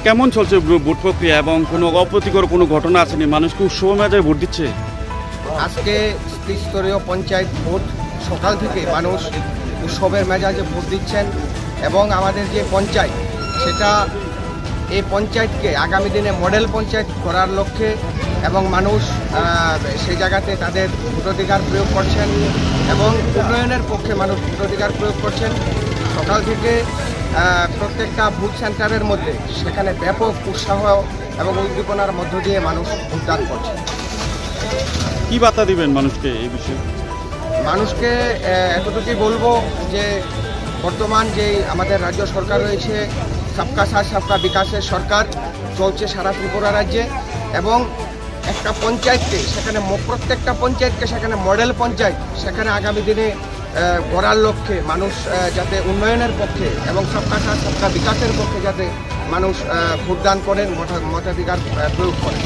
কেমন চলছে ভোট প্রক্রিয়া এবং কোনো অপ্রীতিকর কোনো ঘটনা আসেনি? মানুষকে উৎসব মেজাজে ভোট দিচ্ছে? আজকে ত্রিস্তরীয় পঞ্চায়েত ভোট সকাল থেকে মানুষ উৎসবের মেজাজে ভোট দিচ্ছেন এবং আমাদের যে পঞ্চায়েত সেটা এই পঞ্চায়েতকে আগামী দিনে মডেল পঞ্চায়েত করার লক্ষ্যে এবং মানুষ সেই জায়গাতে তাদের ভোটাধিকার প্রয়োগ করছেন এবং উন্নয়নের পক্ষে মানুষ ভোটাধিকার প্রয়োগ করছেন। সকাল থেকে প্রত্যেকটা ভোট সেন্টারের মধ্যে সেখানে ব্যাপক উৎসাহ এবং উদ্দীপনার মধ্য দিয়ে মানুষ ভোটদান করছে। কি বার্তা দিবেন মানুষকে এই বিষয়ে? মানুষকে এতটুকুই বলবো যে বর্তমান যে আমাদের রাজ্য সরকার রয়েছে সবকা সাথ সবকা বিকাশের সরকার চলছে সারা ত্রিপুরা রাজ্যে এবং একটা পঞ্চায়েতকে সেখানে প্রত্যেকটা পঞ্চায়েতকে সেখানে মডেল পঞ্চায়েত সেখানে আগামী দিনে গড়ার লক্ষ্যে মানুষ যাতে উন্নয়নের পক্ষে এবং সবকা সাথ সবকা বিকাশের পক্ষে যাতে মানুষ ভোটদান করেন, মতাধিকার প্রয়োগ করেন।